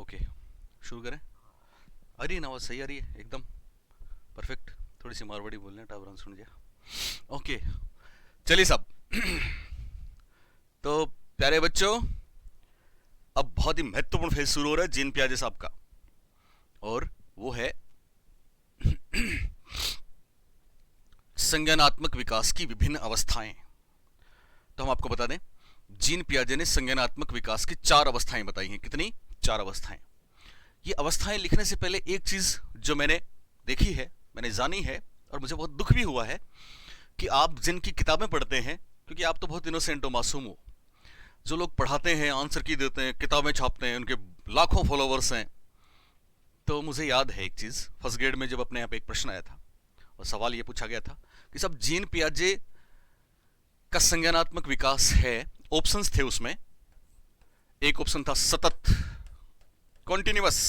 Okay, शुरू करें। आ रही है ना आवाज़? सही आ रही है एकदम परफेक्ट। थोड़ी सी मारवाड़ी बोल रहे हैं, टावर सुन गया। ओके, चलिए साहब। तो प्यारे बच्चों, अब बहुत ही महत्वपूर्ण फेज शुरू हो रहा है जीन पियाजे साहब का, और वो है संज्ञानात्मक विकास की विभिन्न अवस्थाएं। तो हम आपको बता दें, जीन पियाजे ने संज्ञानात्मक विकास की 4 अवस्थाएं बताई हैं। कितनी? 4 अवस्थाएं। ये अवस्थाएं लिखने से पहले एक चीज जो मैंने देखी है, मैंने जानी है, और मुझे बहुत दुख भी हुआ है कि आप जिनकी किताबें पढ़ते हैं, क्योंकि आप तो बहुत इनोसेंट हो, मासूम हो, जो लोग पढ़ाते हैं, आंसर की देते हैं, किताबें छापते हैं, उनके लाखों फॉलोवर्स हैं। तो मुझे याद है एक चीज, फर्स्ट ग्रेड में जब अपने यहाँ पे एक प्रश्न आया था और सवाल ये पूछा गया था कि सब जीन पियाजे का संज्ञानात्मक विकास है। ऑप्शंस थे उसमें, एक ऑप्शन था सतत, कॉन्टिन्यूअस,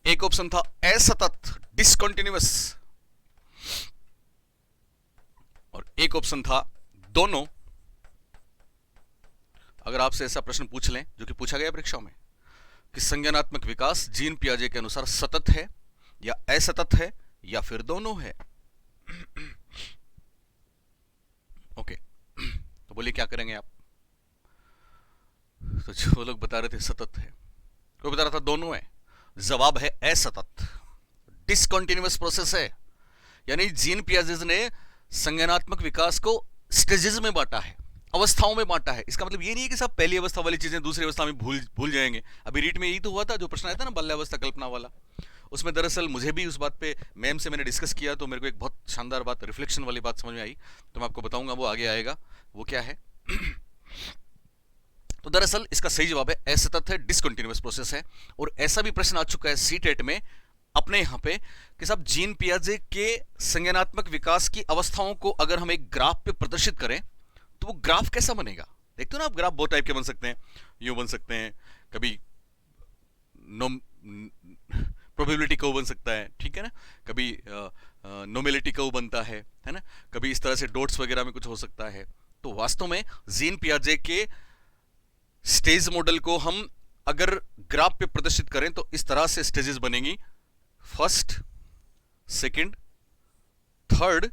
एक ऑप्शन था असतत, डिसकंटिन्यूअस, और एक ऑप्शन था दोनों। अगर आपसे ऐसा प्रश्न पूछ लें, जो कि पूछा गया परीक्षाओं में, कि संज्ञानात्मक विकास जीन पियाजे के अनुसार सतत है या असतत है या फिर दोनों है, ओके, तो बोलिए क्या करेंगे आप? तो जो लोग बता रहे थे सतत है, कोई बता रहा था दोनों है। जवाब है असतत, डिसकंटिन्यूअस प्रोसेस है। यानी जीन पियाजे ने संज्ञानात्मक विकास को स्टेजेस में बांटा है, अवस्थाओं में बांटा है। इसका मतलब ये नहीं है कि सब पहली अवस्था वाली चीजें दूसरी अवस्था में भूल जाएंगे। अभी रीट में यही तो हुआ था, जो प्रश्न आया था ना बाल्यावस्था कल्पना वाला, उसमें दरअसल मुझे भी उस बात पे मैम से मैंने डिस्कस किया, तो मेरे को एक बहुत शानदार बात, रिफ्लेक्शन वाली बात समझ में आई। तो मैं आपको बताऊंगा, वो आगे आएगा, वो क्या है। तो दरअसल इसका सही जवाब है असतत है, डिसकंटिन्यूअस प्रोसेस है। और ऐसा भी प्रश्न आ चुका है सीटेट में अपने यहां पे कि साहब जीन पियाजे के संज्ञानात्मक विकास की अवस्थाओं को अगर हम एक ग्राफ पे प्रदर्शित करें तो वो ग्राफ कैसा बनेगा? देखते हो ना आप, ग्राफ बहुत टाइप के बन सकते हैं। यूं बन सकते हैं, कभी प्रोबेबिलिटी कर्व बन सकता है, ठीक है ना, कभी नोमिलिटी कर्व बनता है ना, कभी इस तरह से डॉट्स वगैरह में कुछ हो सकता है। तो वास्तव में जीन पियाजे के स्टेज मॉडल को हम अगर ग्राफ पे प्रदर्शित करें तो इस तरह से स्टेजेस बनेंगी, फर्स्ट, सेकंड, थर्ड,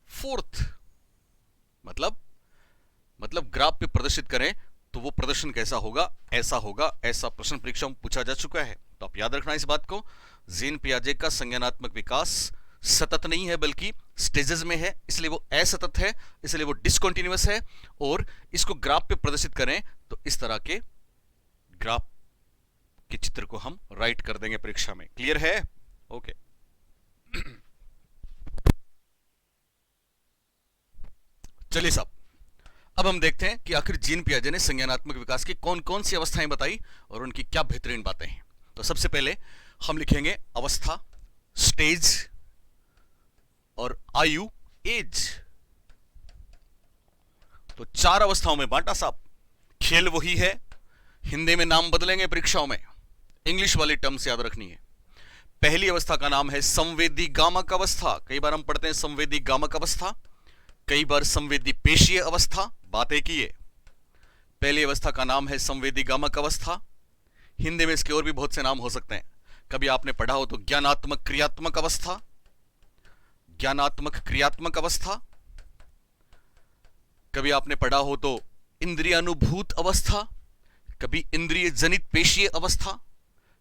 फोर्थ। मतलब ग्राफ पे प्रदर्शित करें तो वो प्रदर्शन कैसा होगा? ऐसा होगा। ऐसा प्रश्न परीक्षा में पूछा जा चुका है, तो आप याद रखना इस बात को। जीन पियाजे का संज्ञानात्मक विकास सतत नहीं है बल्कि स्टेजेस में है, इसलिए वो असतत है, इसलिए वो डिसकंटिन्यूअस है। और इसको ग्राफ पे प्रदर्शित करें तो इस तरह के ग्राफ के चित्र को हम राइट कर देंगे परीक्षा में। क्लियर है? ओके। चलिए साहब, अब हम देखते हैं कि आखिर जीन पियाजे ने संज्ञानात्मक विकास की कौन कौन सी अवस्थाएं बताई और उनकी क्या बेहतरीन बातें हैं। तो सबसे पहले हम लिखेंगे अवस्था, स्टेज और आयु, एज। तो 4 अवस्थाओं में बांटा साहब। खेल वही है, हिंदी में नाम बदलेंगे परीक्षाओं में, इंग्लिश वाली टर्म्स याद रखनी है। पहली अवस्था का नाम है संवेदी गामक अवस्था। कई बार हम पढ़ते हैं संवेदी गामक अवस्था, कई बार संवेदी पेशीय अवस्था। बात एक ही है। पहली अवस्था का नाम है संवेदी गामक अवस्था। हिंदी में इसके और भी बहुत से नाम हो सकते हैं। कभी आपने पढ़ा हो तो ज्ञानात्मक क्रियात्मक अवस्था, ज्ञानात्मक क्रियात्मक अवस्था। कभी आपने पढ़ा हो तो इंद्रियानुभूत अवस्था, कभी इंद्रिय जनित पेशीय अवस्था।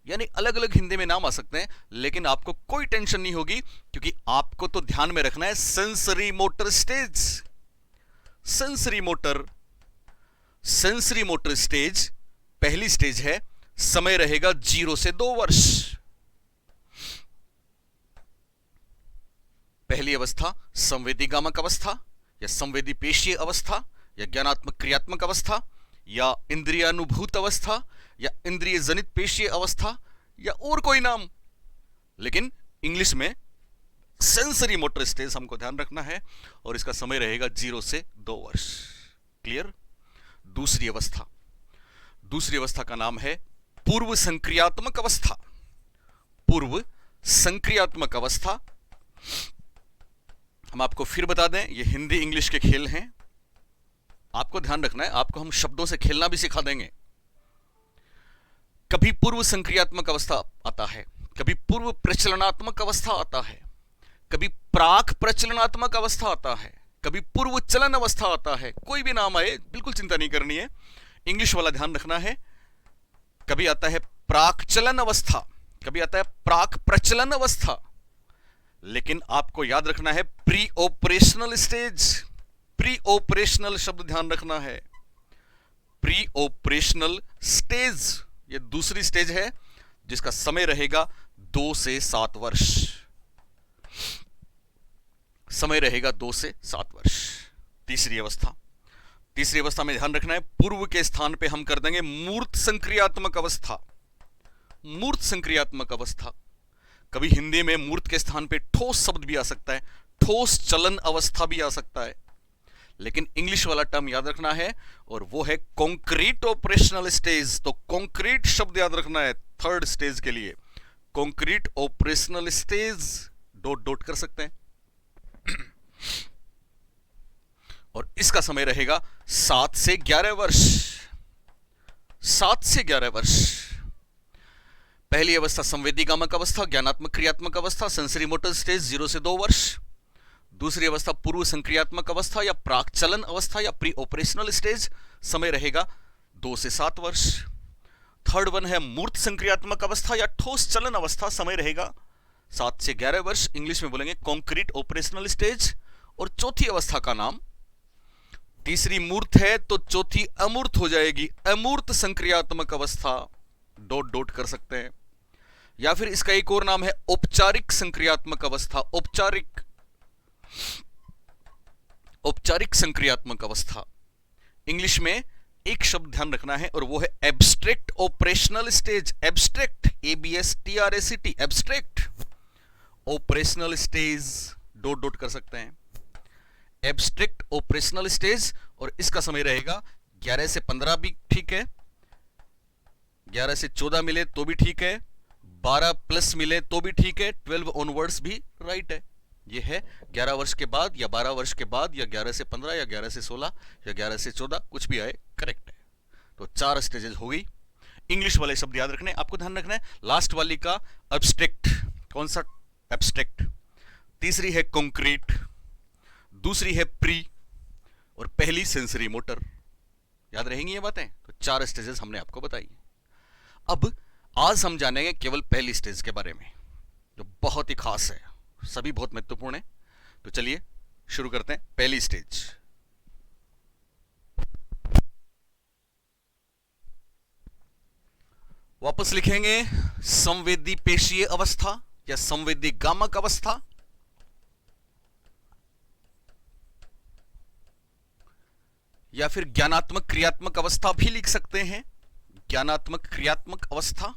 यानी अलग अलग हिंदी में नाम आ सकते हैं, लेकिन आपको कोई टेंशन नहीं होगी, क्योंकि आपको तो ध्यान में रखना है sensory motor stage. Sensory motor stage पहली स्टेज है, समय रहेगा 0 से 2 वर्ष। पहली अवस्था संवेदी गामक अवस्था या संवेदी पेशीय अवस्था या ज्ञानात्मक क्रियात्मक अवस्था या इंद्रियानुभूत अवस्था या इंद्रिय जनित पेशीय अवस्था या और कोई नाम, लेकिन इंग्लिश में सेंसरी मोटर स्टेज हमको ध्यान रखना है, और इसका समय रहेगा 0 से 2 वर्ष। क्लियर? दूसरी अवस्था का नाम है पूर्व संक्रियात्मक अवस्था। पूर्व संक्रियात्मक अवस्था, हम आपको फिर बता दें, ये हिंदी इंग्लिश के खेल हैं, आपको ध्यान रखना है। आपको हम शब्दों से खेलना भी सिखा देंगे। कभी पूर्व संक्रियात्मक अवस्था आता है, कभी पूर्व प्रचलनात्मक अवस्था आता है, कभी प्राक प्रचलनात्मक अवस्था आता है, कभी पूर्व चलन अवस्था आता है। कोई भी नाम आए बिल्कुल चिंता नहीं करनी है, इंग्लिश वाला ध्यान रखना है। कभी आता है प्राक चलन अवस्था, कभी आता है प्राक प्रचलन अवस्था, लेकिन आपको याद रखना है pre operational stage. Pre operational शब्द ध्यान रखना है, प्री ऑपरेशनल स्टेज, यह दूसरी स्टेज है जिसका समय रहेगा 2 से 7 वर्ष। समय रहेगा 2 से 7 वर्ष। तीसरी अवस्था में ध्यान रखना है पूर्व के स्थान पे हम कर देंगे मूर्त संक्रियात्मक अवस्था। मूर्त संक्रियात्मक अवस्था, कभी हिंदी में मूर्त के स्थान पे ठोस शब्द भी आ सकता है, ठोस चलन अवस्था भी आ सकता है, लेकिन इंग्लिश वाला टर्म याद रखना है और वो है कॉन्क्रीट ऑपरेशनल स्टेज। तो कॉन्क्रीट शब्द याद रखना है थर्ड स्टेज के लिए, concrete operational stage, dot dot कर सकते हैं। और इसका समय रहेगा 7 से 11 वर्ष। 7 से 11 वर्ष। पहली अवस्था संवेदीगामक अवस्था, ज्ञानात्मक क्रियात्मक अवस्था, सेंसरी मोटर स्टेज 0 से 2 वर्ष। दूसरी अवस्था पूर्व संक्रियात्मक अवस्था या प्राक चलन अवस्था या प्री ऑपरेशनल स्टेज, समय रहेगा 2 से 7 वर्ष। थर्ड वन है मूर्त संक्रियात्मक अवस्था या ठोस चलन अवस्था, समय रहेगा 7 से 11 वर्ष, इंग्लिश में बोलेंगे कॉन्क्रीट ऑपरेशनल स्टेज। और चौथी अवस्था का नाम, तीसरी मूर्त है तो चौथी अमूर्त हो जाएगी, अमूर्त संक्रियात्मक अवस्था, डॉट डॉट कर सकते हैं। या फिर इसका एक और नाम है औपचारिक संक्रियात्मक अवस्था, औपचारिक संक्रियात्मक अवस्था। इंग्लिश में एक शब्द ध्यान रखना है और वो है abstract operational stage. Abstract, ABSTRACT, abstract operational stage, dot dot कर सकते हैं। एब्स्ट्रैक्ट ऑपरेशनल स्टेज, और इसका समय रहेगा 11 से 15 भी ठीक है, 11 से 14 मिले तो भी ठीक है, 12 प्लस मिले तो भी ठीक है, 12 ऑनवर्ड्स भी राइट है। यह है 11 वर्ष के बाद या 12 वर्ष के बाद या 11 से 15 या 11 से 16 या 11 से 14, कुछ भी आए करेक्ट है। तो 4 स्टेजेस हो गई। इंग्लिश वाले शब्द याद रखने, आपको ध्यान रखना है लास्ट वाली का एब्स्ट्रैक्ट। कौन सा? एब्स्ट्रैक्ट। तीसरी है कॉन्क्रीट, दूसरी है प्री, और पहली सेंसरी मोटर। याद रहेंगी ये बातें? तो 4 स्टेजेस हमने आपको बताई। अब आज हम जानेंगे केवल पहली स्टेज के बारे में, जो बहुत ही खास है, सभी बहुत महत्वपूर्ण है। तो चलिए शुरू करते हैं। पहली स्टेज, वापस लिखेंगे संवेदी पेशीय अवस्था या संवेदी गामक अवस्था, या फिर ज्ञानात्मक क्रियात्मक अवस्था भी लिख सकते हैं, ज्ञानात्मक क्रियात्मक अवस्था।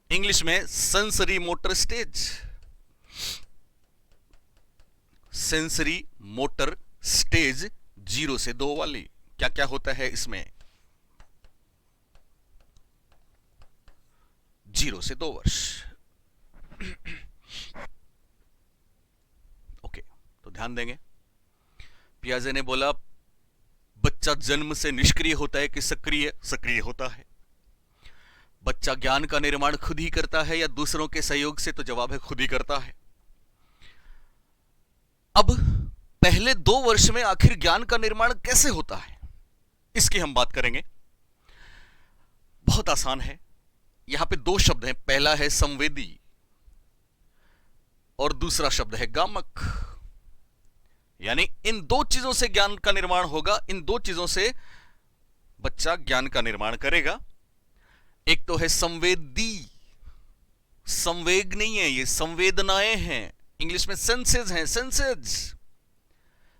इंग्लिश में sensory motor stage, sensory motor stage 0 से 2 वाली। क्या क्या होता है इसमें? 0 से 2 वर्ष। ओके, तो ध्यान देंगे। पियाजे ने बोला बच्चा जन्म से निष्क्रिय होता है कि सक्रिय? सक्रिय होता है। बच्चा ज्ञान का निर्माण खुद ही करता है या दूसरों के सहयोग से? तो जवाब है खुद ही करता है। अब पहले 2 वर्ष में आखिर ज्ञान का निर्माण कैसे होता है, इसकी हम बात करेंगे। बहुत आसान है। यहां पे 2 शब्द हैं, पहला है संवेदी और दूसरा शब्द है गामक। यानी इन 2 चीजों से ज्ञान का निर्माण होगा, इन 2 चीजों से बच्चा ज्ञान का निर्माण करेगा। एक तो है संवेदी, संवेग नहीं है, ये संवेदनाएं हैं, इंग्लिश में सेंसेस हैं, सेंसेस।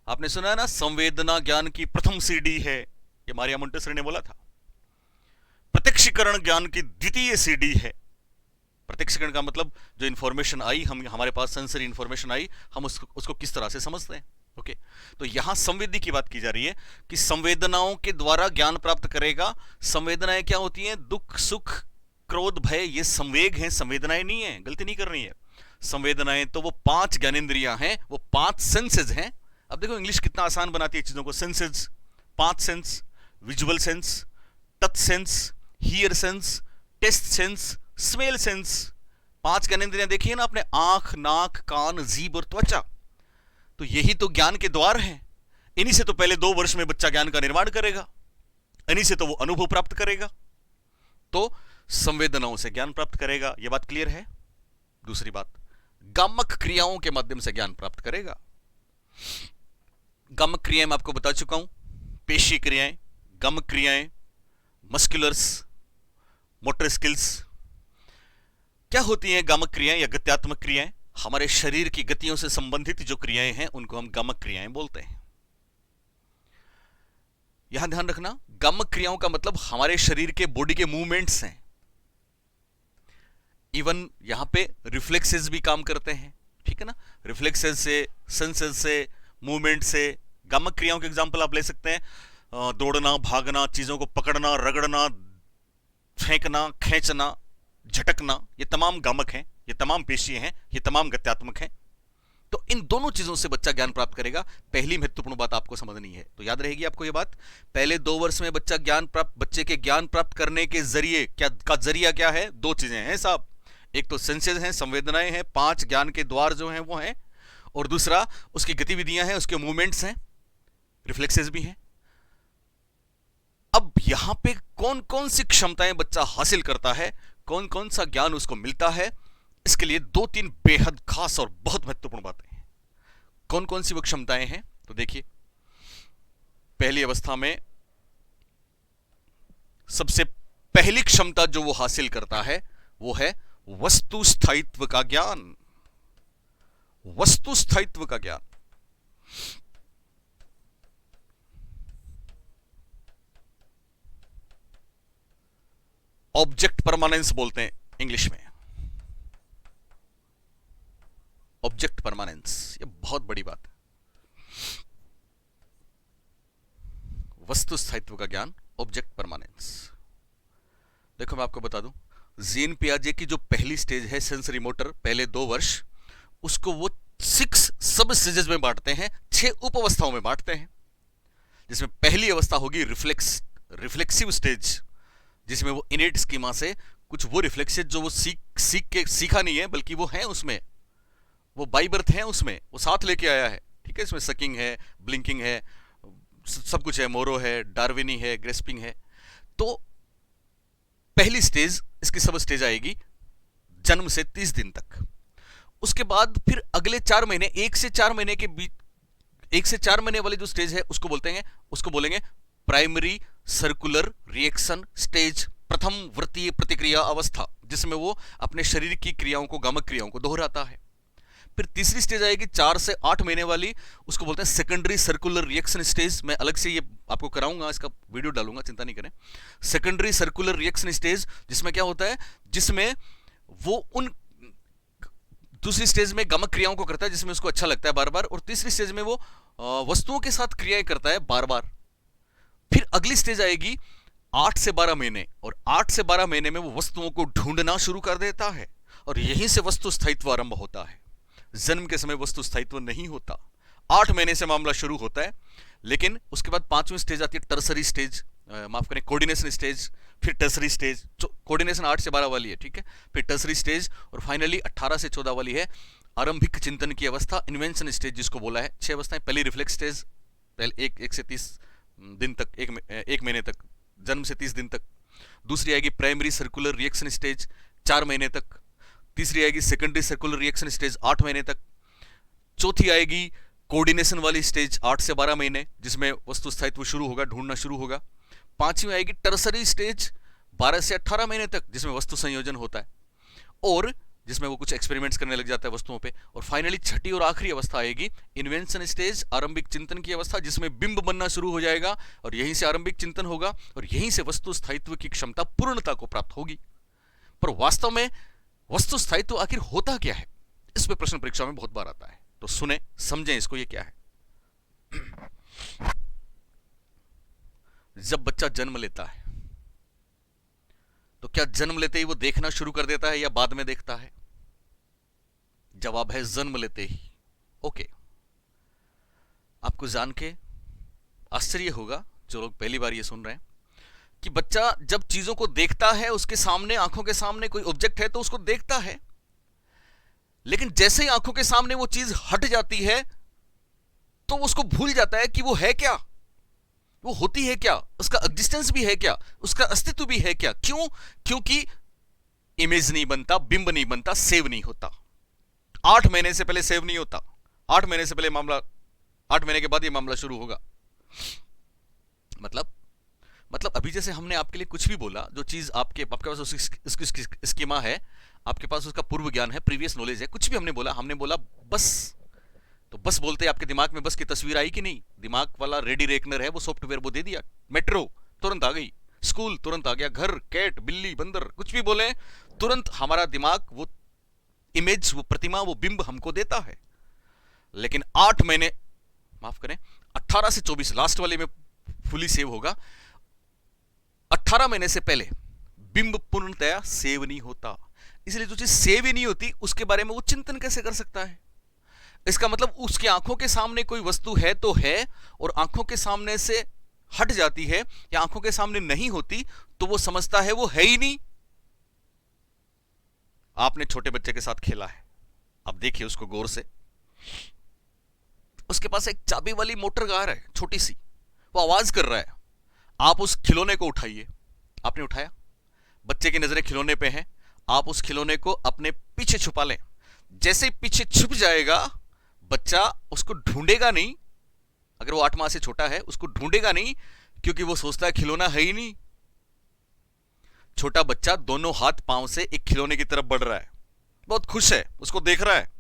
आपने सुना है ना, संवेदना ज्ञान की प्रथम सीढ़ी है, ये मारिया मोंटेसरी ने बोला था। प्रत्यक्षीकरण ज्ञान की द्वितीय सीढ़ी है। प्रत्यक्षीकरण का मतलब जो इंफॉर्मेशन आई, हमारे पास सेंसरी इंफॉर्मेशन आई, हम उसको किस तरह से समझते हैं। ओके, तो यहां संवेदी की बात की जा रही है कि संवेदनाओं के द्वारा ज्ञान प्राप्त करेगा। संवेदनाएं क्या होती हैं? दुख, सुख, क्रोध, भय, ये संवेग हैं, संवेदनाएं नहीं है, गलती नहीं करनी है। संवेदनाएं तो वो 5 ज्ञानेंद्रियां हैं, वो 5 सेंसेस हैं। अब देखो इंग्लिश कितना आसान बनाती है चीजों को। Senses, 5 sense, visual sense, touch sense, hear sense, taste sense, smell sense. 5 ज्ञानेंद्रियां देखिए ना आपने, आंख, नाक, कान, जीभ और त्वचा। तो यही तो ज्ञान के द्वार हैं। इन्हीं से तो पहले 2 वर्ष में बच्चा ज्ञान का निर्माण करेगा, इन्हीं से तो वो अनुभव प्राप्त करेगा, तो संवेदनाओं से ज्ञान प्राप्त करेगा। यह बात क्लियर है। दूसरी बात, गामक क्रियाओं के माध्यम से ज्ञान प्राप्त करेगा। गामक क्रियाएं मैं आपको बता चुका हूं, पेशी क्रियाएं, गामक क्रियाएं, मस्कुलर्स, मोटर स्किल्स। क्या होती हैं गामक क्रियाएं या गत्यात्मक क्रियाएं? हमारे शरीर की गतियों से संबंधित जो क्रियाएं हैं उनको हम गामक क्रियाएं बोलते हैं। यहां ध्यान रखना, गामक क्रियाओं का मतलब हमारे शरीर के बॉडी के मूवमेंट्स हैं। इवन यहां पे रिफ्लेक्सेस भी काम करते हैं, ठीक है ना। रिफ्लेक्सेस से, सेंसेस से, मूवमेंट से। गामक क्रियाओं के एग्जांपल आप ले सकते हैं, दौड़ना, भागना, चीजों को पकड़ना, रगड़ना, फेंकना, खींचना, झटकना, ये तमाम गामक हैं, ये तमाम पेशी हैं, ये तमाम गत्यात्मक हैं। तो इन दोनों चीजों से बच्चा ज्ञान प्राप्त करेगा। पहली महत्वपूर्ण बात आपको समझनी है, तो याद रहेगी आपको ये बात। पहले 2 वर्ष में बच्चे के ज्ञान प्राप्त करने के जरिए जरिया क्या है? 2 चीजें हैं साहब। एक तो सेंसेस हैं, संवेदनाएं हैं, 5 ज्ञान के द्वार जो हैं वो हैं, और दूसरा उसकी गतिविधियां हैं, उसके मूवमेंट्स हैं, रिफ्लेक्सेस भी हैं। अब यहां पे कौन कौन सी क्षमताएं बच्चा हासिल करता है, कौन कौन सा ज्ञान उसको मिलता है, इसके लिए 2-3 बेहद खास और बहुत महत्वपूर्ण बातें हैं। कौन कौन सी वो क्षमताएं हैं? तो देखिए, पहली अवस्था में सबसे पहली क्षमता जो वो हासिल करता है वो है वस्तु स्थायित्व का ज्ञान। वस्तु स्थायित्व का ज्ञान। ऑब्जेक्ट परमानेंस बोलते हैं इंग्लिश में। ऑब्जेक्ट परमानेंस, ये बहुत बड़ी बात है। वस्तु स्थायित्व का ज्ञान, ऑब्जेक्ट परमानेंस। देखो मैं आपको बता दूं, जीन पियाजे की जो पहली स्टेज है सेंसरी मोटर, पहले 2 वर्ष, उसको वो 6 सब स्टेजेस में बांटते हैं, 6 उप अवस्थाओं में बांटते हैं। जिसमें पहली अवस्था होगी रिफ्लेक्सिव स्टेज, जिसमें वो इनेट स्कीमा से कुछ वो रिफ्लेक्सेस जो वो सीखा नहीं है, बल्कि वो है उसमें, वो बाई बर्थ है उसमें, वो साथ लेके आया है, ठीक है। इसमें सकिंग है, ब्लिंकिंग है, सब कुछ है, मोरो है, डार्विनी है, ग्रेस्पिंग है। तो पहली स्टेज, इसकी सब स्टेज आएगी जन्म से 30 दिन तक। उसके बाद फिर अगले 4 महीने, 1 से 4 महीने के बीच, 1 से 4 महीने वाली जो स्टेज है उसको बोलेंगे प्राइमरी सर्कुलर रिएक्शन स्टेज, प्रथम वृत्तीय प्रतिक्रिया अवस्था, जिसमें वो अपने शरीर की क्रियाओं को, गामक क्रियाओं को दोहराता है। फिर तीसरी स्टेज आएगी 4 से 8 महीने वाली, उसको बोलते हैं सेकेंडरी सर्कुलर रिएक्शन स्टेज। मैं अलग से ये आपको कराऊंगा, इसका वीडियो डालूंगा, चिंता नहीं करें। सेकेंडरी सर्कुलर रिएक्शन स्टेज, जिसमें क्या होता है, जिसमें वो उन दूसरी स्टेज में गामक क्रियाओं को करता है जिसमें उसको अच्छा लगता है बार बार, और तीसरी स्टेज में वो वस्तुओं के साथ क्रियाएं करता है बार बार। फिर अगली स्टेज आएगी 8 से 12 महीने, और 8 से 12 महीने में वो वस्तुओं को ढूंढना शुरू कर देता है, और यहीं से वस्तु स्थायित्व आरंभ होता है। जन्म के समय वस्तु स्थायित्व नहीं होता, 8 महीने से मामला शुरू होता है। लेकिन उसके बाद 5वीं स्टेज आती है टर्सरी स्टेज, माफ करें, कोऑर्डिनेशन स्टेज, फिर टर्सरी स्टेज। कोऑर्डिनेशन 8 से 12 वाली है, ठीक है। फिर टर्सरी स्टेज, और फाइनली 18 से 14 वाली है आरंभिक चिंतन की अवस्था, इन्वेंशन स्टेज जिसको बोला है। 6 अवस्थाएं। पहली रिफ्लेक्स स्टेज, पहले 1 से 30 दिन तक, 1 महीने तक, जन्म से 30 दिन तक। दूसरी आएगी प्राइमरी सर्कुलर रिएक्शन स्टेज, 4 महीने तक। तीसरी आएगी सेकेंडरी सर्कुलर रिएक्शन स्टेज, 8 महीने तक। चौथी आएगी कोऑर्डिनेशन वाली स्टेज, 8 से 12 महीने, जिसमें वस्तु स्थायित्व शुरू होगा, ढूंढना शुरू होगा। 5वीं आएगी टर्सरी स्टेज, 12 से 18 महीने तक, जिसमें वस्तु संयोजन होता है और जिसमें वो कुछ एक्सपेरिमेंट्स करने लग जाता है वस्तुओं पे। और फाइनली छठी और आखिरी अवस्था आएगी इन्वेंशन स्टेज, आरंभिक चिंतन की अवस्था, जिसमें बिंब बनना शुरू हो जाएगा, और यहीं से आरंभिक चिंतन होगा, और यहीं से वस्तु स्थायित्व की क्षमता पूर्णता को प्राप्त होगी। पर वास्तव में वस्तु स्थायित्व आखिर होता क्या है, इस पे प्रश्न परीक्षा में बहुत बार आता है, तो सुने, समझें इसको, ये क्या है। जब बच्चा जन्म लेता है तो क्या जन्म लेते ही वो देखना शुरू कर देता है या बाद में देखता है? जवाब है जन्म लेते ही। ओके, आपको जान के आश्चर्य होगा, जो लोग पहली बार ये सुन रहे हैं कि बच्चा जब चीजों को देखता है, उसके सामने, आंखों के सामने कोई ऑब्जेक्ट है तो उसको देखता है, लेकिन जैसे ही आंखों के सामने वो चीज हट जाती है तो उसको भूल जाता है कि वो है क्या, वो होती है क्या, उसका एग्जिस्टेंस भी है क्या, उसका अस्तित्व भी है क्या। क्यों? क्योंकि इमेज नहीं बनता, बिंब नहीं बनता, सेव नहीं होता। 8 महीने से पहले सेव नहीं होता। 8 महीने से पहले मामला, 8 महीने के बाद ये मामला शुरू होगा। मतलब अभी जैसे हमने आपके लिए कुछ भी बोला, जो चीज आपके पास उसकी स्कीमा है, आपके पास उसका पूर्व ज्ञान है, प्रीवियस नॉलेज है, कुछ भी हमने बोला बस, तो बस बोलते आपके दिमाग में बस की तस्वीर आई कि नहीं? दिमाग वाला रेडी रेकनर है, वो सॉफ्टवेयर वो दे दिया, मेट्रो तुरंत आ गई, स्कूल तुरंत आ गया, घर, कैट, बिल्ली, बंदर, कुछ भी बोले तुरंत हमारा दिमाग वो इमेज, वो प्रतिमा, वो बिंब हमको देता है। लेकिन 8 महीने, माफ करें, 18 से 24, लास्ट वाले में फुली सेव होगा। 18 महीने से पहले बिंब पूर्णतया सेव नहीं होता। इसलिए जो चीज सेव ही नहीं होती उसके बारे में वो चिंतन कैसे कर सकता है? इसका मतलब उसकी आंखों के सामने कोई वस्तु है तो है, और आंखों के सामने से हट जाती है या आंखों के सामने नहीं होती तो वो समझता है वो है ही नहीं। आपने छोटे बच्चे के साथ खेला है, अब देखिए उसको गौर से, उसके पास एक चाबी वाली मोटर कार है छोटी सी, वो आवाज कर रहा है, आप उस खिलौने को उठाइए। आपने उठाया, बच्चे की नजरें खिलौने पे हैं, आप उस खिलौने को अपने पीछे छुपा लें। जैसे पीछे छुप जाएगा बच्चा उसको ढूंढेगा नहीं, अगर वो 8 माह से छोटा है उसको ढूंढेगा नहीं, क्योंकि वो सोचता है खिलौना है ही नहीं। छोटा बच्चा दोनों हाथ पांव से एक खिलौने की तरफ बढ़ रहा है, बहुत खुश है, उसको देख रहा है।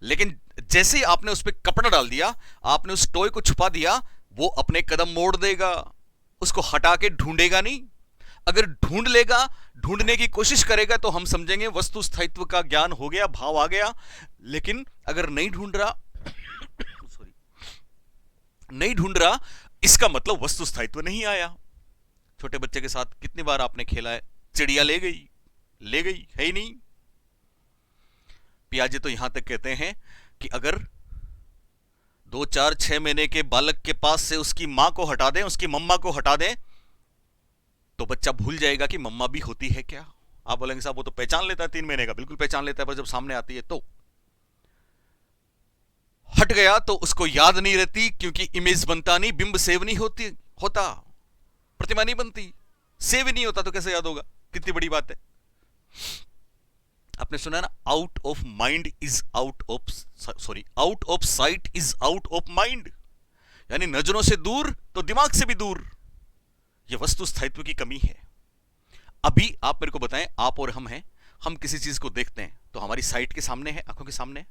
लेकिन जैसे ही आपने उस पर कपड़ा डाल दिया, आपने उस टॉय को छुपा दिया, वो अपने कदम मोड़ देगा, उसको हटा के ढूंढेगा नहीं। अगर ढूंढ लेगा, ढूंढने की कोशिश करेगा तो हम समझेंगे वस्तु स्थायित्व का ज्ञान हो गया, भाव आ गया। लेकिन अगर नहीं ढूंढ रहा सॉरी नहीं ढूंढ रहा, इसका मतलब वस्तु स्थायित्व नहीं आया। छोटे बच्चे के साथ कितनी बार आपने खेला है, चिड़िया ले गई है ही नहीं। पियाजे तो यहां तक कहते हैं कि अगर 2, 4, 6 महीने के बालक के पास से उसकी मां को हटा दें, उसकी मम्मा को हटा दें, तो बच्चा भूल जाएगा कि मम्मा भी होती है क्या। आप बोलेंगे साहब वो तो पहचान लेता है 3 महीने का, बिल्कुल पहचान लेता है, पर जब सामने आती है तो हट गया तो उसको याद नहीं रहती, क्योंकि इमेज बनता नहीं, बिंब सेव नहीं होता, प्रतिमा नहीं बनती, सेव नहीं होता, तो कैसे याद होगा? कितनी बड़ी बात है। आपने सुना ना, out of mind is out of site is out of mind, यानी नजरों से दूर तो दिमाग से भी दूर। यह वस्तु स्थायित्व की कमी है। अभी आप मेरे को बताएं, आप और हम हैं, हम किसी चीज को देखते हैं तो हमारी साइट के सामने है, आंखों के सामने है,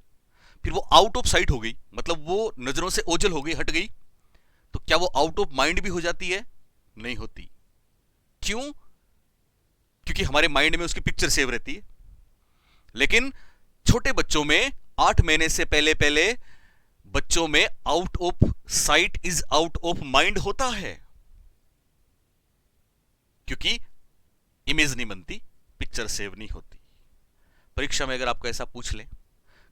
फिर वो आउट ऑफ साइट हो गई, मतलब वो नजरों से ओझल हो गई, हट गई, तो क्या वो आउट ऑफ माइंड भी हो जाती है? नहीं होती। क्यों? क्योंकि हमारे माइंड में उसकी पिक्चर सेव रहती है। लेकिन छोटे बच्चों में 8 महीने से पहले बच्चों में out of site is out of mind होता है, क्योंकि इमेज नहीं बनती, पिक्चर सेव नहीं होती। परीक्षा में अगर आपको ऐसा पूछ ले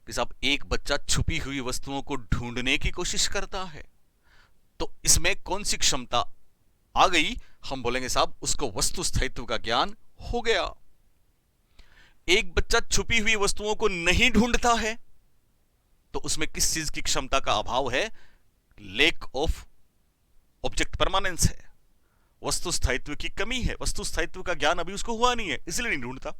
कि साहब एक बच्चा छुपी हुई वस्तुओं को ढूंढने की कोशिश करता है, तो इसमें कौन सी क्षमता आ गई? हम बोलेंगे साहब उसको वस्तु स्थायित्व का ज्ञान हो गया। एक बच्चा छुपी हुई वस्तुओं को नहीं ढूंढता है तो उसमें किस चीज की क्षमता का अभाव है? लेक ऑफ ऑब्जेक्ट परमानेंस है, वस्तु स्थायित्व की कमी है। वस्तु स्थायित्व का ज्ञान अभी उसको हुआ नहीं है, इसलिए नहीं ढूंढता।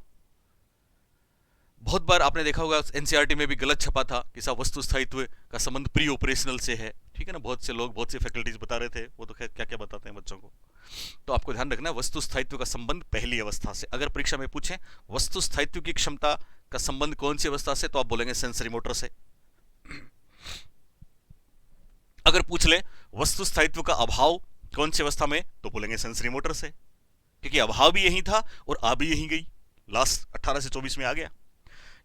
बहुत बार आपने देखा होगा एनसीईआरटी में भी गलत छपा था कि साहब वस्तु स्थायित्व का संबंध प्री ऑपरेशनल से है, ठीक है ना। बहुत से लोग, बहुत से फैकल्टीज बता रहे थे, वो तो खैर क्या क्या बताते हैं बच्चों को। तो आपको ध्यान रखना है वस्तु स्थायित्व का संबंध पहली अवस्था से। अगर परीक्षा में पूछें वस्तु स्थायित्व की क्षमता का संबंध कौन सी अवस्था से, तो आप बोलेंगे सेंसरी मोटर से। अगर पूछ ले वस्तु स्थायित्व का अभाव कौन सी अवस्था में, तो बोलेंगे सेंसरी मोटर से, क्योंकि अभाव भी यही था और आ भी यही गई, लास्ट 18 से 24 में आ गया।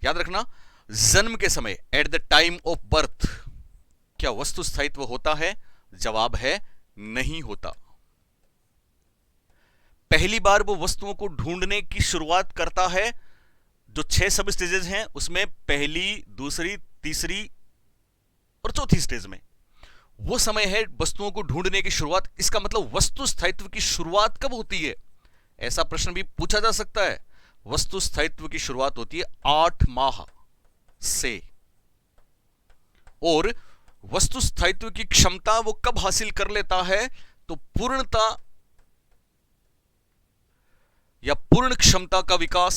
याद रखना, जन्म के समय at the time of birth क्या वस्तु स्थायित्व होता है? जवाब है नहीं होता। पहली बार वो वस्तुओं को ढूंढने की शुरुआत करता है, जो 6 सब स्टेजेस हैं उसमें पहली, दूसरी, तीसरी और चौथी स्टेज में वो समय है वस्तुओं को ढूंढने की शुरुआत। इसका मतलब वस्तु स्थायित्व की शुरुआत कब होती है? ऐसा प्रश्न भी पूछा जा सकता है। वस्तु स्थायित्व की शुरुआत होती है 8 माह से। और वस्तु स्थायित्व की क्षमता वो कब हासिल कर लेता है? तो पूर्णता या पूर्ण क्षमता का विकास,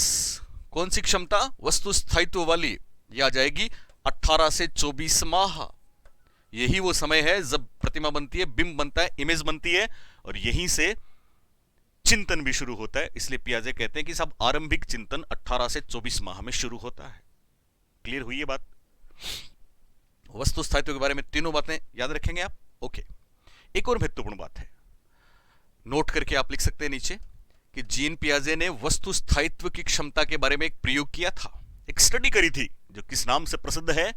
कौन सी क्षमता? वस्तु स्थायित्व वाली, यह आ जाएगी 18 से 24 माह। यही वो समय है जब प्रतिमा बनती है, बिंब बनता है, इमेज बनती है, और यहीं से चिंतन भी शुरू होता है। इसलिए पियाजे कहते हैं कि सब आरंभिक चिंतन 18 से 24 माह में शुरू होता है। क्लियर हुई ये बात? वस्तु स्थायित्व के बारे में तीनों बातें याद रखेंगे आप? ओके। एक और महत्वपूर्ण बात है, नोट करके आप लिख सकते हैं नीचे, कि जीन पियाजे ने वस्तु स्थायित्व की क्षमता के बारे में एक प्रयोग किया था, एक स्टडी करी थी, जो किस नाम से प्रसिद्ध है?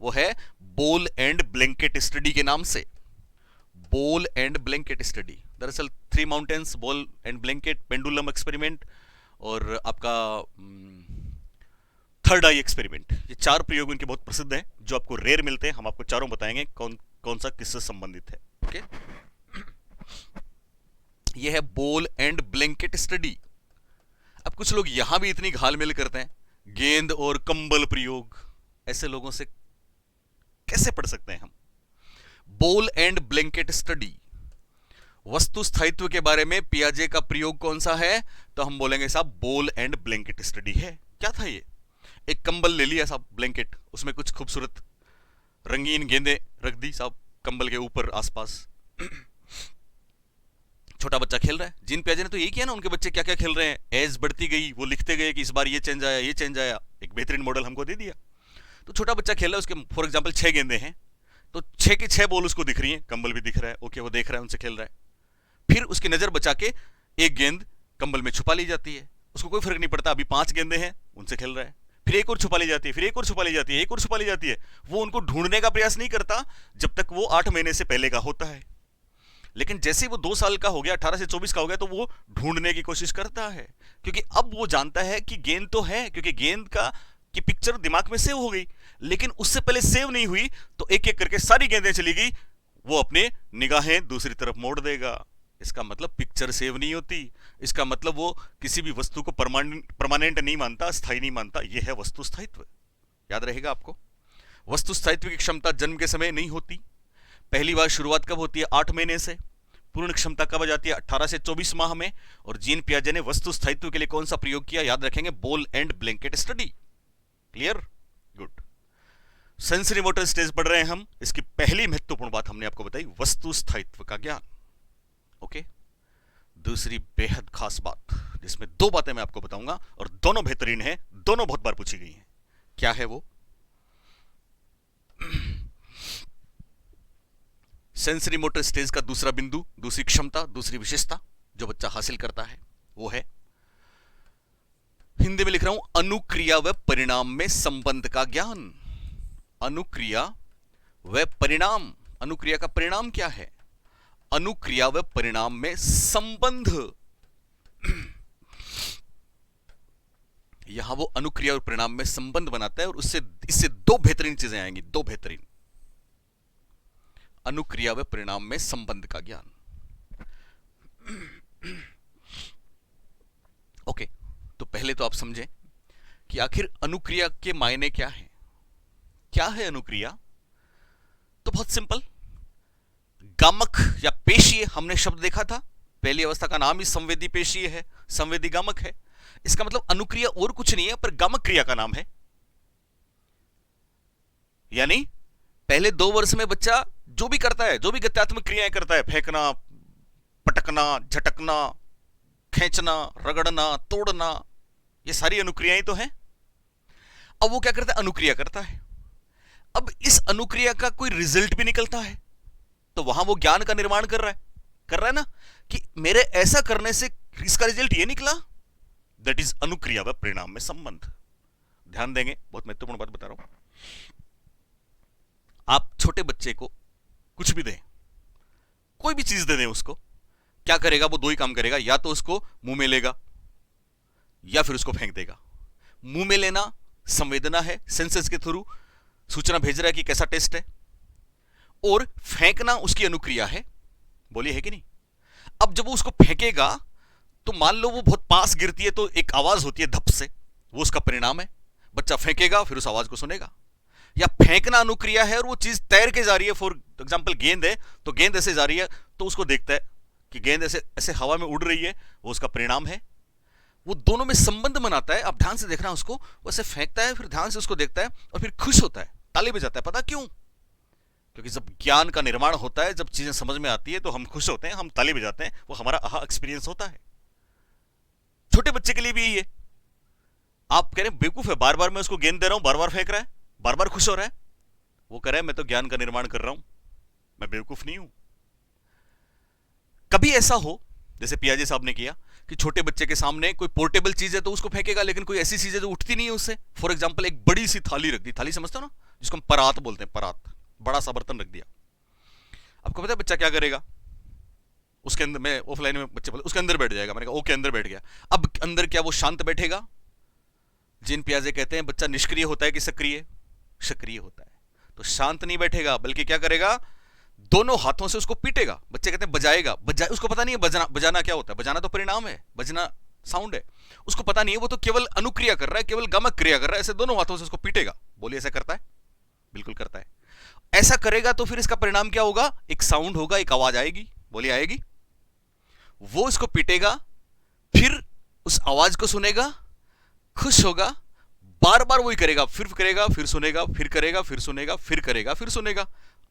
वो है बॉल एंड ब्लैंकेट स्टडी के नाम से। बॉल एंड ब्लैंकेट स्टडी, दरअसल 3 mountains, ball and blanket, pendulum experiment और आपका थर्ड आई एक्सपेरिमेंट, ये 4 प्रयोग इनके बहुत प्रसिद्ध हैं, जो आपको रेयर मिलते हैं। हम आपको चारों बताएंगे कौन कौन सा किससे संबंधित है। ओके, ये है बॉल एंड ब्लैंकेट स्टडी। अब कुछ लोग यहां भी इतनी घालमेल करते हैं, गेंद और कंबल प्रयोग, ऐसे लोगों से कैसे पढ़ सकते हैं हम? बॉल एंड ब्लैंकेट स्टडी, वस्तु स्थायित्व के बारे में पियाजे का प्रयोग कौन सा है? तो हम बोलेंगे साहब बॉल एंड ब्लैंकेट स्टडी है। क्या था ये? एक कंबल ले लिया साहब, ब्लैंकेट, उसमें कुछ खूबसूरत रंगीन गेंदें रख दी साहब कंबल के ऊपर आसपास। छोटा बच्चा खेल रहा है। जीन पियाजे ने तो यही किया ना, उनके बच्चे क्या क्या खेल रहे हैं, एज बढ़ती गई, वो लिखते गए कि इस बार ये चेंज आया, ये चेंज आया, एक बेहतरीन मॉडल हमको दे दिया। तो छोटा बच्चा खेल रहा है, उसके फॉर एग्जाम्पल 6 गेंदे हैं, तो 6 की 6 बॉल उसको दिख रही है, कंबल भी दिख रहा है, ओके, वो देख रहा है, उनसे खेल रहा है। फिर उसकी नजर बचा के एक गेंद कंबल में छुपा ली जाती है, उसको कोई फर्क नहीं पड़ता, अभी 5 गेंदे हैं, उनसे खेल रहा है। फिर एक और छुपा ली जाती है, फिर एक और छुपा ली जाती है, एक और छुपा ली जाती है। वो उनको ढूंढने का प्रयास नहीं करता जब तक वो 8 महीने से पहले का होता है। लेकिन जैसे ही वो 2 साल का हो गया, 18 से 24 का हो गया, तो वो ढूंढने की कोशिश करता है, क्योंकि अब वो जानता है कि गेंद तो है, क्योंकि गेंद का की पिक्चर दिमाग में सेव हो गई। लेकिन उससे पहले सेव नहीं हुई, तो एक एक करके सारी गेंदें चली गई, वो अपने निगाहें दूसरी तरफ मोड़ देगा। इसका मतलब पिक्चर सेव नहीं होती, इसका मतलब वो किसी भी वस्तु को परमानेंट नहीं मानता, स्थायी नहीं मानता। यह है वस्तु स्थायित्व। याद रहेगा आपको, वस्तु स्थायित्व की क्षमता जन्म के समय नहीं होती। पहली बार शुरुआत कब होती है? 8 महीने से। पूर्ण क्षमता कब आ जाती है? 18 से 24 माह में। और जीन पियाजे ने वस्तु स्थायित्व के लिए कौन सा प्रयोग किया? याद रखेंगे, ball and blanket study. Clear? Good. Sensory motor stage पढ़ रहे हैं हम। इसकी पहली महत्वपूर्ण बात हमने आपको बताई, वस्तु स्थायित्व का ज्ञान। ओके, दूसरी बेहद खास बात, जिसमें 2 बातें मैं आपको बताऊंगा और दोनों बेहतरीन हैं, दोनों बहुत बार पूछी गई हैं। क्या है वो? सेंसरी मोटर स्टेज का दूसरा बिंदु, दूसरी क्षमता, दूसरी विशेषता जो बच्चा हासिल करता है, वो है, हिंदी में लिख रहा हूं, अनुक्रिया व परिणाम में संबंध का ज्ञान। अनुक्रिया व परिणाम, अनुक्रिया का परिणाम क्या है? अनुक्रिया व परिणाम में संबंध। यहां वो अनुक्रिया और परिणाम में संबंध बनाता है, और उससे इससे 2 बेहतरीन चीजें आएंगी, 2 बेहतरीन। अनुक्रिया व परिणाम में संबंध का ज्ञान। ओके, तो पहले तो आप समझें कि आखिर अनुक्रिया के मायने क्या है। क्या है अनुक्रिया? तो बहुत सिंपल, गामक या पेशीय, हमने शब्द देखा था, पहली अवस्था का नाम ही संवेदी पेशीय है, संवेदी गामक है। इसका मतलब अनुक्रिया और कुछ नहीं है, पर गामक क्रिया का नाम है। यानी पहले 2 वर्ष में बच्चा जो भी करता है, जो भी गत्यात्मक क्रियाएं करता है, फेंकना, पटकना, झटकना, खींचना, रगड़ना, तोड़ना, ये सारी अनुक्रियाएं तो हैं। अब वो क्या करता है? अनुक्रिया करता है। अब इस अनुक्रिया का कोई रिजल्ट भी निकलता है, तो वहां वो ज्ञान का निर्माण कर रहा है ना, कि मेरे ऐसा करने से इसका रिजल्ट ये निकला। दैट इज अनुक्रिया व परिणाम में संबंध। ध्यान देंगे, बहुत महत्वपूर्ण बात बता रहा हूं। आप छोटे बच्चे को कुछ भी दें, कोई भी चीज दे दें उसको, क्या करेगा? वो 2 ही काम करेगा, या तो उसको मुंह में लेगा या फिर उसको फेंक देगा। मुंह में लेना संवेदना है, सेंसेस के थ्रू सूचना भेज रहा है कि कैसा टेस्ट है, और फेंकना उसकी अनुक्रिया है। बोलिए है कि नहीं? अब जब वो उसको फेंकेगा तो मान लो वो बहुत पास गिरती है तो एक आवाज होती है धप से, वो उसका परिणाम है। बच्चा फेंकेगा फिर उस आवाज को सुनेगा। या फेंकना अनुक्रिया है और वो चीज तैर के जा रही है, फॉर एग्जाम्पल गेंद है तो गेंद ऐसे जा रही है तो उसको देखता है कि गेंद ऐसे ऐसे हवा में उड़ रही है, वो उसका परिणाम है। वो दोनों में संबंध बनाता है। आप ध्यान से देखना उसको, वो ऐसे फेंकता है फिर ध्यान से उसको देखता है और फिर खुश होता है, ताली बजाता है। पता क्यों? क्योंकि जब ज्ञान का निर्माण होता है, जब चीजें समझ में आती है तो हम खुश होते हैं, हम ताली बजाते हैं, वो हमारा आहा एक्सपीरियंस होता है। छोटे बच्चे के लिए भी यही है। आप कह रहे हैं बेवकूफ है, बार बार मैं उसको गेंद दे रहा हूं, बार बार फेंक रहा है, बार बार खुश हो रहा है। वो कह रहा है मैं तो ज्ञान का निर्माण कर रहा हूं, मैं बेवकूफ नहीं हूं। कभी ऐसा हो जैसे पियाजे साहब ने किया कि छोटे बच्चे के सामने कोई पोर्टेबल चीज है तो उसको फेंकेगा, लेकिन कोई ऐसी चीज है जो उठती नहीं है उससे। फॉर एग्जाम्पल एक बड़ी सी थाली रख दी, थाली समझते हो ना, जिसको हम परात बोलते हैं, परात, बड़ा सा बर्तन रख दिया। आपको पता है बच्चा क्या करेगा? उसके अंदर, मैं ऑफलाइन में बच्चे बोले उसके अंदर बैठ जाएगा। मैंने कहा ओके अंदर बैठ गया। अब अंदर क्या वो शांत बैठेगा? जीन पियाजे कहते हैं बच्चा निष्क्रिय होता है कि सक्रिय? सक्रिय होता है। तो शांत नहीं बैठेगा बल्कि क्या करेगा, दोनों हाथों से उसको पीटेगा। बच्चे कहते हैं बजाएगा, उसको पता नहीं है बजाना, बजाना क्या होता है। बजाना तो परिणाम है, बजना साउंड है, उसको पता नहीं है, वो तो केवल अनुक्रिया कर रहा है, केवल गमक क्रिया कर रहा है। ऐसे दोनों हाथों से उसको पीटेगा। बोलिए ऐसा करता है? बिल्कुल करता है। ऐसा करेगा तो फिर इसका परिणाम क्या होगा? एक साउंड होगा, एक आवाज आएगी। बोलिए आएगी? वो इसको पीटेगा, फिर उस आवाज को सुनेगा, खुश होगा, बार बार वही करेगा, फिर सुनेगा, फिर करेगा, फिर सुनेगा, फिर करेगा, फिर सुनेगा।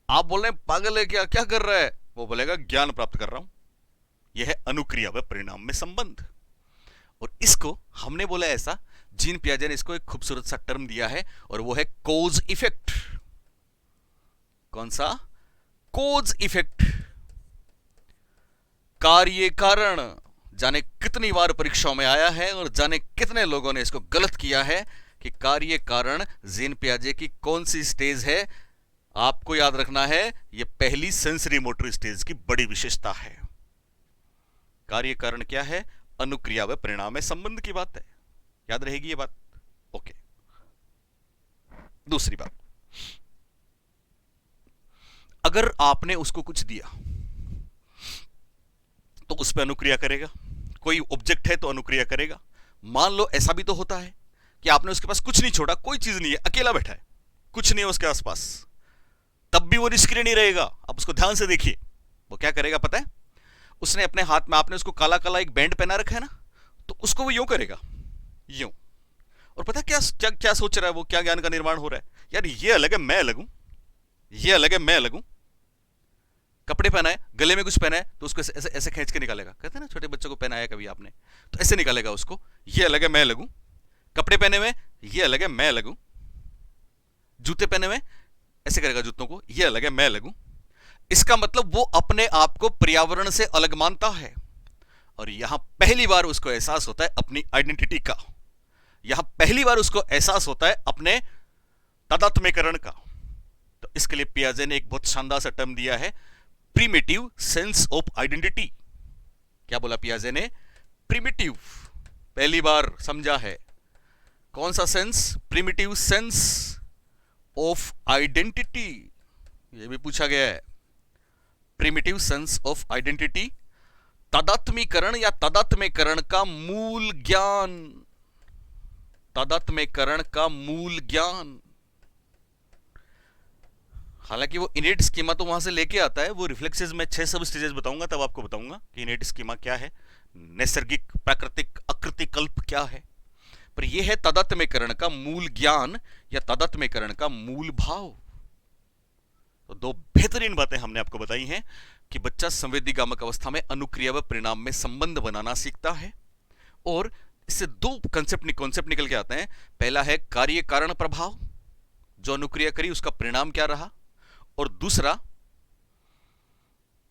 आप बोल रहे हैं पागल है क्या, क्या कर रहा है? वो बोलेगा ज्ञान प्राप्त कर रहा हूं। यह है अनुक्रिया व परिणाम में संबंध। और इसको हमने बोला ऐसा, जीन पियाजे ने इसको एक खूबसूरत सा टर्म दिया है और वो है कोज इफेक्ट। कौन सा? कोज इफेक्ट। कार्य कारण। जाने कितनी बार परीक्षाओं में आया है और जाने कितने लोगों ने इसको गलत किया है कि कार्य कारण जीन पियाजे की कौन सी स्टेज है। आपको याद रखना है, यह पहली सेंसरी मोटर स्टेज की बड़ी विशेषता है। कार्य कारण क्या है? अनुक्रिया व परिणाम में संबंध की बात है। याद रहेगी ये बात? ओके। दूसरी बात, अगर आपने उसको कुछ दिया तो उस पर अनुक्रिया करेगा। कोई ऑब्जेक्ट है तो अनुक्रिया करेगा। मान लो ऐसा भी तो होता है कि आपने उसके पास कुछ नहीं छोड़ा, कोई चीज नहीं है, अकेला बैठा है, कुछ नहीं है उसके आसपास, तब भी वो निष्क्रिय नहीं रहेगा। आप उसको ध्यान से देखिए, वो क्या करेगा पता है? उसने अपने हाथ में, आपने उसको काला काला एक बैंड पहना रखा है ना, तो उसको वो यूं करेगा, यूं। और पता है क्या क्या क्या सोच रहा है वो? क्या ज्ञान का निर्माण हो रहा है? यार ये अलग है, मैं अलग हूं, ये अलग है, मैं अलग हूं। कपड़े पहना है, गले में कुछ पहना है तो उसको ऐसे ऐसे खींच के निकालेगा। कहते हैं ना छोटे बच्चों को पहनाया कभी आपने, तो ऐसे निकालेगा उसको। ये अलग है, मैं अलग हूं। कपड़े पहने हुए, ये अलग है, मैं अलग हूं। जूते पहने हुए ऐसे करेगा जूतों को, ये अलग है, मैं अलग हूं। इसका मतलब वो अपने आप को पर्यावरण से अलग मानता है। और यहां पहली बार उसको एहसास होता है अपनी आइडेंटिटी का। यहां पहली बार उसको एहसास होता है अपने तादात्म्यकरण का। तो इसके लिए पियाजे ने एक बहुत शानदार सा टर्म दिया है, प्रिमिटिव सेंस ऑफ आइडेंटिटी। क्या बोला पियाजे ने? प्रिमिटिव। पहली बार समझा है। कौन सा sense? Primitive sense of identity. यह भी पूछा गया है। प्रिमिटिव सेंस ऑफ आइडेंटिटी, तादात्म्यकरण या तादात्म्यकरण का मूल ज्ञान। तादात्म्यकरण का मूल ज्ञान। हालांकि वो इनेट स्कीमा तो वहां से लेके आता है, वो रिफ्लेक्सेस में 6 सब स्टेजेस बताऊंगा, तब आपको बताऊंगा कि इनेट स्कीमा क्या है, नैसर्गिक, प्राकृतिक, अकृतिकल्प क्या है। पर यह है तादात्म्यकरण का मूल ज्ञान या तादात्म्यकरण का मूल भाव। तो दो बेहतरीन बातें हमने आपको बताई हैं कि बच्चा संवेदीगामक अवस्था में अनुक्रिया व परिणाम में संबंध बनाना सीखता है। और इससे दो कॉन्सेप्ट निकल के आते हैं। पहला है कार्य कारण प्रभाव, जो अनुक्रिया करी उसका परिणाम क्या रहा। और दूसरा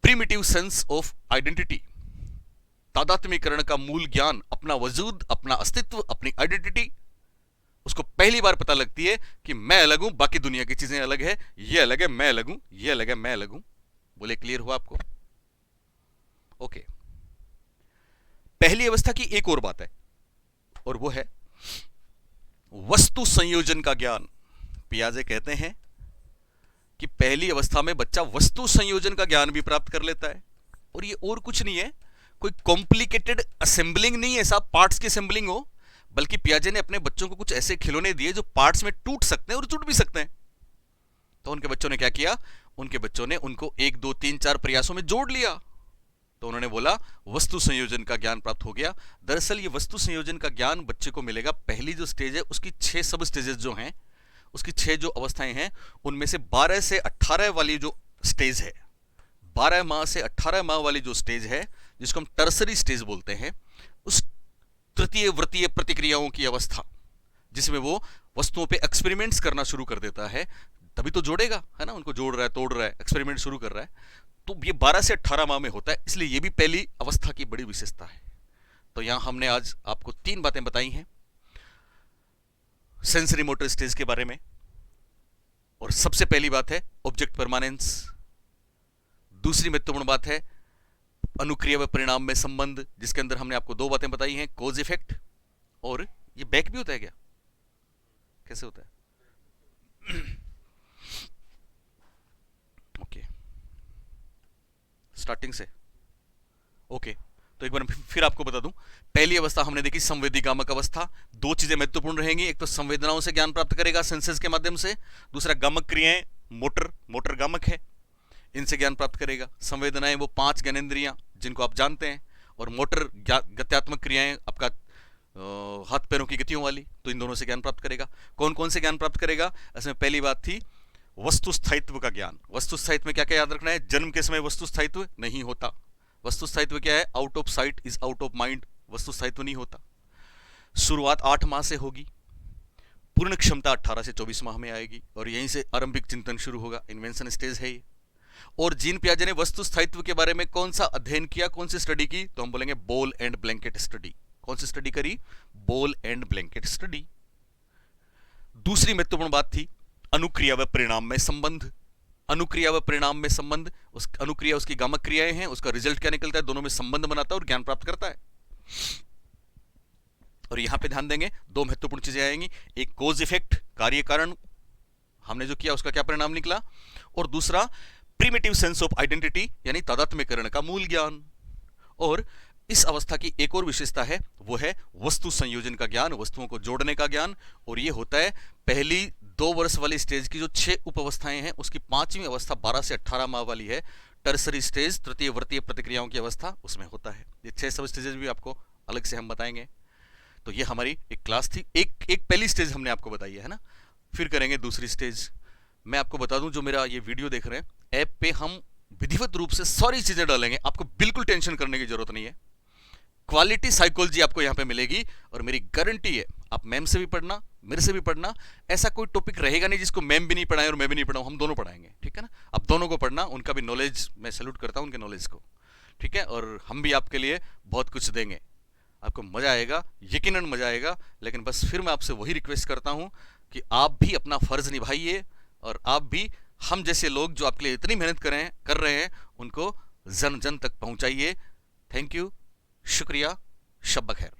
प्रिमिटिव सेंस ऑफ आइडेंटिटी, तादात्म्यकरण का मूल ज्ञान, अपना वजूद, अपना अस्तित्व, अपनी आइडेंटिटी। उसको पहली बार पता लगती है कि मैं अलग हूं, बाकी दुनिया की चीजें अलग है, ये अलग है, मैं अलग हूं, ये अलग है, मैं अलग हूं। बोले क्लियर हुआ आपको? ओके। पहली अवस्था की एक और बात है और वो है वस्तु संयोजन का ज्ञान। पियाजे कहते हैं कि कि पहली अवस्था में बच्चा वस्तु संयोजन का ज्ञान भी प्राप्त कर लेता है, और ये और कुछ नहीं है, कोई कॉम्प्लिकेटेड असेंबलिंग नहीं है साहब, पार्ट्स की असेंबलिंग हो, बल्कि पियाजे ने अपने बच्चों को कुछ ऐसे खिलौने दिए जो पार्ट्स में टूट सकते हैं और टूट भी सकते हैं। तो उनके बच्चों ने क्या किया, उनके बच्चों ने उनको 1 2 3 4 प्रयासों में जोड़ लिया। तो उन्होंने बोला वस्तु संयोजन का ज्ञान प्राप्त हो गया। दरअसल ये वस्तु संयोजन का ज्ञान बच्चे को मिलेगा, पहली जो स्टेज है उसकी 6 सब स्टेजेस जो हैं, उसकी 6 जो अवस्थाएं हैं, उनमें से 12 से 18 वाली जो स्टेज है, 12 माह से 18 माह वाली जो स्टेज है, जिसको हम टर्सरी स्टेज बोलते हैं, उस तृतीय वृत्तीय प्रतिक्रियाओं की अवस्था, जिसमें वो वस्तुओं पे एक्सपेरिमेंट्स करना शुरू कर देता है, तभी तो जोड़ेगा, है ना, उनको जोड़ रहा है, तोड़ रहा है, एक्सपेरिमेंट शुरू कर रहा है, तो ये 12 से 18 माह में होता है, इसलिए ये भी पहली अवस्था की बड़ी विशेषता है। तो यहां हमने आज आपको 3 बातें बताई हैं सेंसरी मोटर स्टेज के बारे में, और सबसे पहली बात है ऑब्जेक्ट परमानेंस, दूसरी महत्वपूर्ण बात है अनुक्रिया व परिणाम में संबंध, जिसके अंदर हमने आपको 2 बातें बताई हैं, कोज इफेक्ट, और ये बैक भी होता है क्या, कैसे होता है? ओके, स्टार्टिंग से ओके। तो एक बार फिर आपको बता दूं, पहली अवस्था हमने देखी संवेदी गामक अवस्था। 2 चीजें महत्वपूर्ण रहेंगी, एक तो संवेदनाओं से ज्ञान प्राप्त करेगा सेंसेस के माध्यम से, दूसरा गामक क्रियाएं, मोटर गामक है, इनसे ज्ञान प्राप्त करेगा। संवेदनाएं वो 5 ज्ञानेंद्रियां जिनको आप जानते हैं, और मोटर गत्यात्मक क्रियाएं आपका हाथ पैरों की गतियों वाली, तो इन दोनों से ज्ञान प्राप्त करेगा। कौन कौन से ज्ञान प्राप्त करेगा? इसमें पहली बात थी वस्तु स्थायित्व का ज्ञान। वस्तु स्थायित्व में क्या क्या याद रखना है? जन्म के समय वस्तु स्थायित्व नहीं होता। वस्तु स्थायित्व क्या है? Out of site is out of mind, वस्तु स्थायित्व नहीं होता। शुरुआत 8 माह से होगी, पूर्ण क्षमता 18 से 24 माह में आएगी, और यहीं से आरंभिक चिंतन शुरू होगा, इन्वेंशन स्टेज है ये। और जीन पियाजे ने वस्तु स्थायित्व के बारे में कौन सा अध्ययन किया, कौन सी स्टडी की? तो हम बोलेंगे बॉल एंड ब्लैंकेट स्टडी। कौन सी स्टडी करी? Ball and blanket study. दूसरी महत्वपूर्ण बात थी अनुक्रिया व परिणाम में संबंध। अनुक्रिया व परिणाम में संबंध, उस अनुक्रिया उसकी गामक क्रियाएं हैं, उसका रिजल्ट क्या निकलता है, दोनों में संबंध बनाता है और ज्ञान प्राप्त करता है। और यहां पे ध्यान देंगे 2 महत्वपूर्ण चीजें आएंगी, एक कोज इफेक्ट, कार्य कारण, हमने जो किया उसका क्या परिणाम निकला, और दूसरा प्रिमिटिव सेंस ऑफ आइडेंटिटी, यानी तादात्म्यकरण का मूल ज्ञान। और इस अवस्था की एक और विशेषता है, वो है वस्तु संयोजन का ज्ञान, वस्तुओं को जोड़ने का ज्ञान, और ये होता है पहली 2 वर्ष वाली स्टेज की जो 6 उप अवस्थाएं हैं, उसकी 5वीं अवस्था 12 से 18 माह वाली है, टर्सरी स्टेज, तृतीय वर्तीय प्रतिक्रियाओं की अवस्था, उसमें होता है। ये 6 सब स्टेजेस भी आपको अलग से हम बताएंगे। तो ये हमारी एक क्लास थी, एक पहली स्टेज हमने आपको बताई है ना, फिर करेंगे दूसरी स्टेज। मैं आपको बता दूं, जो मेरा ये वीडियो देख रहे हैं, ऐप पे हम विधिवत रूप से सारी चीजें डालेंगे, आपको बिल्कुल टेंशन करने की जरूरत नहीं है। क्वालिटी साइकोलॉजी आपको यहां पे मिलेगी, और मेरी गारंटी है आप मैम से भी पढ़ना, मेरे से भी पढ़ना, ऐसा कोई टॉपिक रहेगा नहीं जिसको मैम भी नहीं पढ़ाए और मैं भी नहीं पढ़ाऊं, हम दोनों पढ़ाएंगे, ठीक है ना। आप दोनों को पढ़ना, उनका भी नॉलेज, मैं सैल्यूट करता हूं उनके नॉलेज को, ठीक है, और हम भी आपके लिए बहुत कुछ देंगे, आपको मजा आएगा, यकीनन मजा आएगा। लेकिन बस फिर मैं आपसे वही रिक्वेस्ट करता हूं कि आप भी अपना फर्ज निभाइए, और आप भी हम जैसे लोग जो आपके लिए इतनी मेहनत कर रहे हैं उनको जन जन तक पहुंचाइए। थैंक यू, शुक्रिया, शब बखैर।